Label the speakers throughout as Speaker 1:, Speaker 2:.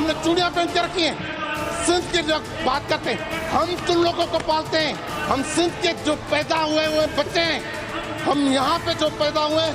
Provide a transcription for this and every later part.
Speaker 1: हमने चूड़ियां पहन के रखी हैं। सिंध की जो बात करते हैं, हम तुम लोगों को पालते हैं। हम सिंध के जो पैदा हुए बच्चे हैं, हम यहाँ पे जो पैदा हुए।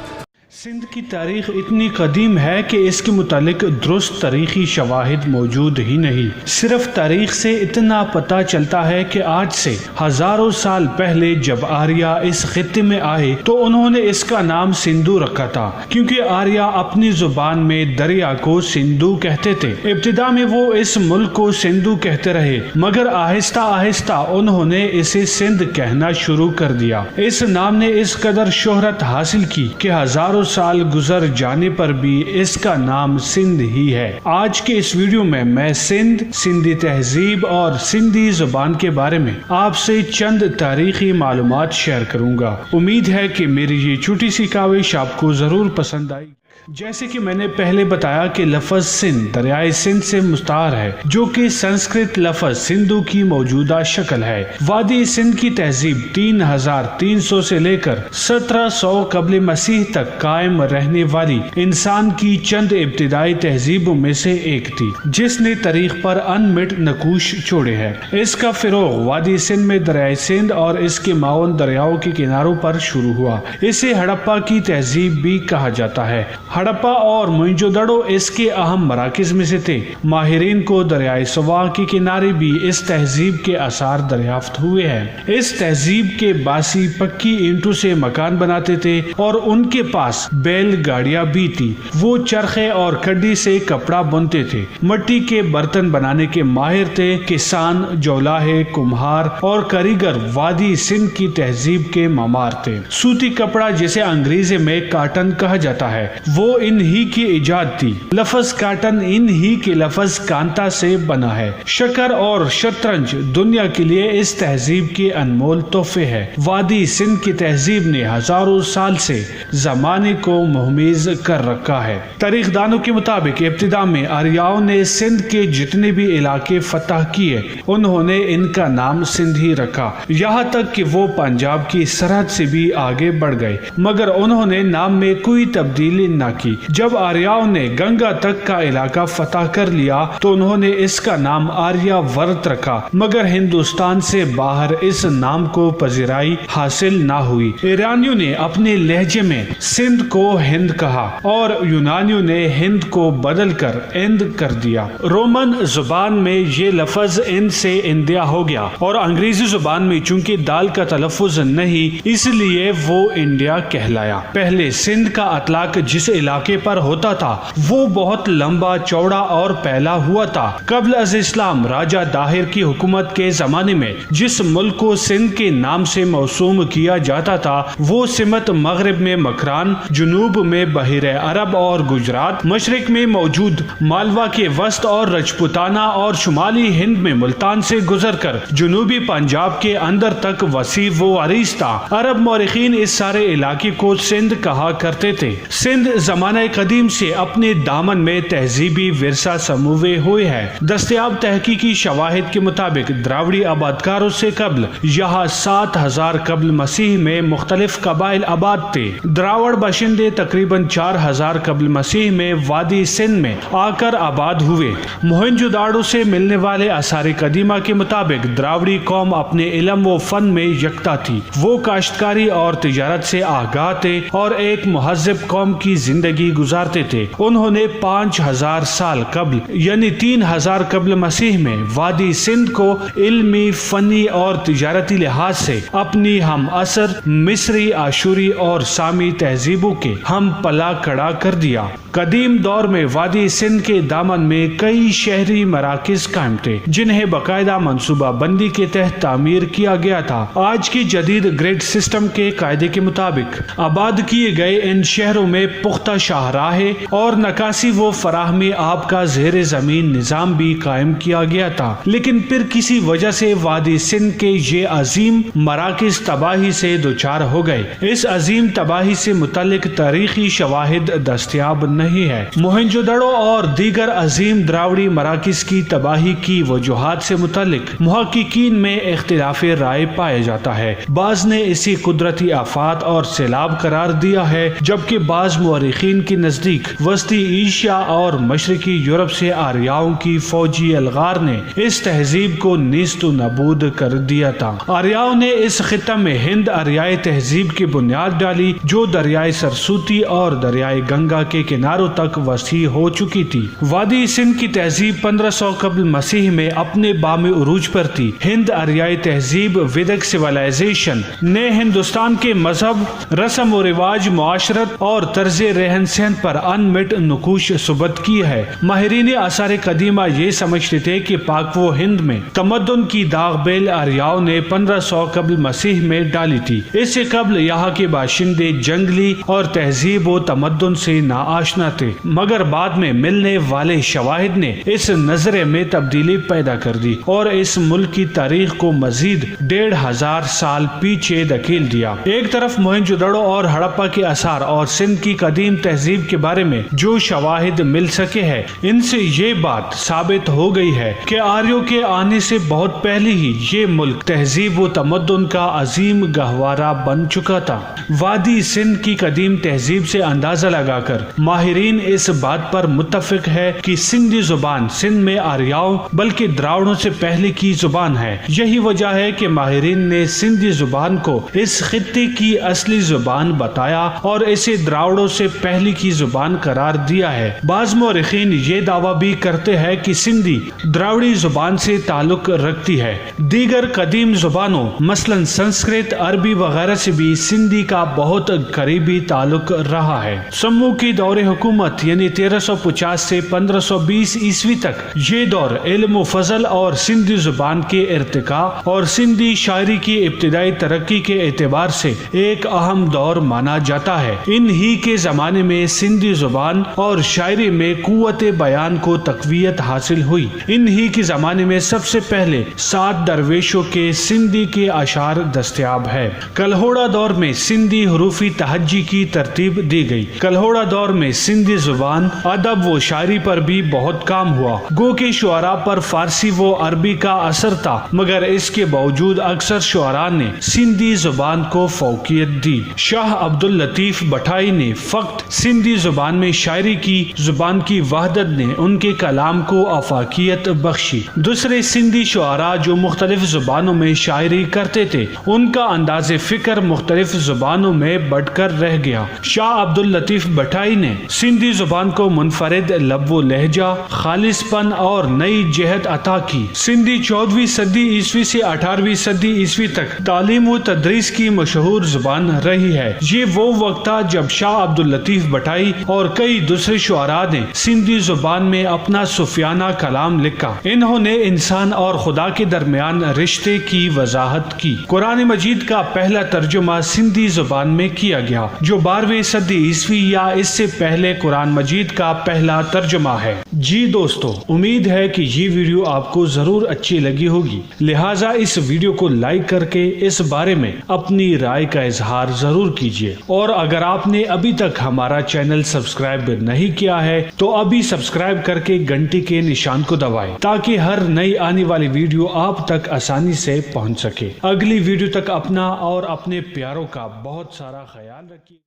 Speaker 2: सिंध की तारीख इतनी कदीम है कि इसके मुतालिक दुरुस्त तारीखी शवाहिद मौजूद ही नहीं। सिर्फ तारीख से इतना पता चलता है कि आज से हजारों साल पहले जब आर्या इस खित्ते में आए तो उन्होंने इसका नाम सिंधु रखा था, क्योंकि आर्या अपनी जुबान में दरिया को सिंधु कहते थे। इब्तिदा में वो इस मुल्क को सिंधु कहते रहे, मगर आहिस्ता आहिस्ता उन्होंने इसे सिंध कहना शुरू कर दिया। इस नाम ने इस कदर शोहरत हासिल की कि हजारों साल गुजर जाने पर भी इसका नाम सिंध ही है। आज के इस वीडियो में मैं सिंध, सिंधी तहजीब और सिंधी जुबान के बारे में आपसे चंद तारीखी मालूमात शेयर करूंगा। उम्मीद है कि मेरी ये छोटी सी काविश आपको जरूर पसंद आई। जैसे कि मैंने पहले बताया कि लफ्ज़ सिंध दरियाए सिंध से मुस्तार है, जो कि संस्कृत लफ्ज़ सिंधु की मौजूदा शक्ल है। वादी सिंध की तहजीब 3300 से लेकर 1700 कबल मसीह तक कायम रहने वाली इंसान की चंद इब्तिदाई तहजीबों में से एक थी, जिसने तारीख पर अनमिट नकूश छोड़े हैं। इसका फिरोग वादी सिंध में दरियाए सिंध और इसके मावन दरियाओं के किनारों पर शुरू हुआ। इसे हड़प्पा की तहजीब भी कहा जाता है। हड़प्पा और मोहनजोदड़ो इसके अहम मराकिज में से थे। माहिरीन को दरियाए सवा के किनारे भी इस तहजीब के आसार दरियाफ्त हुए हैं। इस तहजीब के बासी पक्की ईंटों से मकान बनाते थे और उनके पास बैल गाड़ियां भी थी। वो चरखे और कड्डी से कपड़ा बुनते थे। मिट्टी के बर्तन बनाने के माहिर थे। किसान, जौलाहे, कुम्हार और कारीगर वादी सिंध की तहजीब के मामार थे। सूती कपड़ा, जिसे अंग्रेजी में काटन कहा जाता है, वो इन ही की इजाद थी। लफ्ज काटन इन ही के लफ्ज कांता से बना है। शक्कर और शतरंज दुनिया के लिए इस तहजीब के अनमोल तोहफे है। वादी सिंध की तहजीब ने हजारों साल से जमाने को मुहमेज कर रखा है। तारीखदानों के मुताबिक इब्तिदा में आर्याओं ने सिंध के जितने भी इलाके फतह किए, उन्होंने इनका नाम सिंध ही रखा, यहाँ तक कि वो पंजाब की सरहद से भी आगे बढ़ गए, मगर उन्होंने नाम में कोई तब्दीली न की। जब आर्याओं ने गंगा तक का इलाका फतह कर लिया तो उन्होंने इसका नाम आर्यावर्त रखा, मगर हिंदुस्तान से बाहर इस नाम को पजीराई हासिल ना हुई। ईरानियों ने अपने लहजे में सिंध को हिंद कहा और यूनानियों ने हिंद को बदल कर इंद कर दिया। रोमन जुबान में ये लफ्ज इंद से इंडिया हो गया और अंग्रेजी जुबान में चूंकि दाल का तलफ्फुज नहीं, इसलिए वो इंडिया कहलाया। पहले सिंध का अतलाक जिस इलाके पर होता था वो बहुत लंबा, चौड़ा और फैला हुआ था। कबल अज इस्लाम राजा दाहिर की हुकूमत के जमाने में जिस मुल्क को सिंध के नाम से मौसूम किया जाता था वो सिमत मगरिब में मकरान, जुनूब में बहिर अरब और गुजरात, मशरिक में मौजूद मालवा के वस्त और रजपुताना और शुमाली हिंद में मुल्तान से गुजर कर जुनूबी पंजाब के अंदर तक वसी व अरीज था। अरब मौरिखीन इस सारे इलाके को सिंध कहा करते थे। सिंध ज़माने कदीम से अपने दामन में तहजीबी विरसा समूवे हुए है। दस्तयाब तहकीकी शवाहिद के मुताबिक द्राविड़ी आबादकारों से कबल यहाँ 7000 कबल मसीह में मुख्तलिफ कबाइल आबाद थे। द्रावड़ बाशिंदे तकरीबन 4000 कबल मसीह में वादी सिंध में आकर आबाद हुए। मोहनजोदाड़ो से मिलने वाले आसार कदीमा के मुताबिक द्राविड़ी कौम अपने इल्म व फन में यकता थी। वो काश्तकारी और तिजारत से आगाह थे और एक मुहज़्ज़ब कौम की जिंदगी गुजारते थे। उन्होंने 5000 साल कबल यानी 3000 कबल मसीह में वादी सिंध को इल्मी, फनी और तिजारती लिहाज से अपनी हम असर मिस्री, आशूरी और सामी तहजीबों के हम पला खड़ा कर दिया। कदीम दौर में वादी सिंध के दामन में कई शहरी मराकिज कायम थे, जिन्हें बाकायदा मंसूबा बंदी के तहत तामीर किया गया था। आज की जदीद ग्रिड सिस्टम के कायदे के मुताबिक आबाद किए गए इन शहरों में पुख्ता शाहराहे और नकासी व फराहमी आब का ज़ेर ज़मीन निज़ाम भी कायम किया गया था। लेकिन फिर किसी वजह से वादी सिंध के ये अजीम मराकिज तबाही से दुचार हो गए। इस अजीम तबाही से मुतल्लिक तारीखी शवाहिद दस्तयाब नहीं نہیں ہے۔ موہنجودڑو اور دیگر عظیم دراوڑی مراکز کی تباہی کی وجوہات سے متعلق محققین میں اختلاف رائے پایا جاتا ہے۔ بعض نے اسے قدرتی آفات اور سیلاب قرار دیا ہے، جبکہ بعض مورخین کے نزدیک وسطی ایشیا اور مشرقی یورپ سے آریاؤں کی فوجی الغار نے اس تہذیب کو نیست و نابود کر دیا تھا۔ آریاؤں نے اس خطہ میں ہند آریائی تہذیب کی بنیاد ڈالی، جو دریائے سرسوتی اور دریائے گنگا کے کناروں تک وسیع ہو چکی تھی۔ وادی سندھ کی تہذیب 1500 قبل مسیح میں اپنے بام عروج پر تھی۔ ہند آریائی تہذیب ویدک سیولائزیشن نے ہندوستان کے مذہب، رسم و رواج، معاشرت اور طرز رہن سہن پر انمٹ نقوش ثبت کی ہے۔ ماہرین آثار قدیمہ یہ سمجھتے تھے کہ پاک و ہند میں تمدن کی داغ بیل آریاؤں نے 1500 قبل مسیح میں ڈالی تھی۔ اس سے قبل یہاں کے باشندے جنگلی اور تہذیب و تمدن سے ناآشنا تھے، مگر بعد میں ملنے والے شواہد نے اس نظریے میں تبدیلی پیدا کر دی اور اس ملک کی تاریخ کو مزید 1500 سال پیچھے دھکیل دیا۔ ایک طرف موہنجودڑو اور ہڑپا کے آثار اور سندھ کی قدیم تہذیب کے بارے میں جو شواہد مل سکے ہیں، ان سے یہ بات ثابت ہو گئی ہے کہ آریوں کے آنے سے بہت پہلے ہی یہ ملک تہذیب و تمدن کا عظیم گہوارہ بن چکا تھا۔ وادی سندھ کی قدیم تہذیب سے اندازہ لگا کر ماہرین اس بات پر متفق ہے کہ سندھی زبان سندھ میں آریاؤں بلکہ دراوڑوں سے پہلے کی زبان ہے۔ یہی وجہ ہے کہ ماہرین نے سندھی زبان کو اس خطے کی اصلی زبان بتایا اور اسے دراوڑوں سے پہلے کی زبان قرار دیا ہے۔ بعض مورخین یہ دعویٰ بھی کرتے ہیں کہ سندھی دراوڑی زبان سے تعلق رکھتی ہے۔ دیگر قدیم زبانوں مثلا سنسکرت، عربی وغیرہ سے بھی سندھی کا بہت قریبی تعلق رہا ہے۔ سمو کی دور حکومت یعنی 1350 سے 1520 عیسوی تک یہ دور علم و فضل اور سندھی زبان کے ارتقاء اور سندھی شاعری کی ابتدائی ترقی کے اعتبار سے ایک اہم دور مانا جاتا ہے۔ ان ہی کے زمانے میں سندھی زبان اور شاعری میں قوت بیان کو تقویت حاصل ہوئی۔ ان ہی کے زمانے میں سب سے پہلے 7 درویشوں کے سندھی کے اشعار دستیاب ہے۔ کلہوڑا دور میں سندھی حروفی تہجی کی ترتیب دی گئی۔ کلہوڑا دور میں سندھی زبان، ادب و شاعری پر بھی بہت کام ہوا۔ گو کے شعراء پر فارسی و عربی کا اثر تھا، مگر اس کے باوجود اکثر شعراء نے سندھی زبان کو فوقیت دی۔ شاہ عبداللطیف بٹھائی نے فقط سندھی زبان میں شاعری کی زبان کی وحدت نے ان کے کلام کو آفاقیت بخشی۔ دوسرے سندھی شعراء جو مختلف زبانوں میں شاعری کرتے تھے، ان کا انداز فکر مختلف زبانوں میں بڑھ کر رہ گیا۔ شاہ عبداللطیف بٹھائی نے سندھی زبان کو منفرد لب و لہجہ، خالص پن اور نئی جہت عطا کی۔ سندھی 14ویں صدی عیسوی سے 18ویں صدی عیسوی تک تعلیم و تدریس کی مشہور زبان رہی ہے۔ یہ وہ وقت تھا جب شاہ عبداللطیف بٹھائی اور کئی دوسرے شعراء نے سندھی زبان میں اپنا صوفیانہ کلام لکھا۔ انہوں نے انسان اور خدا کے درمیان رشتے کی وضاحت کی۔ قرآن مجید کا پہلا ترجمہ سندھی زبان میں کیا گیا، جو 12ویں صدی عیسوی یا اس سے پہلے قرآن مجید کا پہلا ترجمہ ہے۔ جی دوستو، امید ہے کہ یہ ویڈیو آپ کو ضرور اچھی لگی ہوگی، لہٰذا اس ویڈیو کو لائک کر کے اس بارے میں اپنی رائے کا اظہار ضرور کیجیے، اور اگر آپ نے ابھی تک ہمارا چینل سبسکرائب نہیں کیا ہے تو ابھی سبسکرائب کر کے گھنٹی کے نشان کو دبائیں تاکہ ہر نئی آنے والی ویڈیو آپ تک آسانی سے پہنچ سکے۔ اگلی ویڈیو تک اپنا اور اپنے پیاروں کا بہت سارا خیال رکھیے۔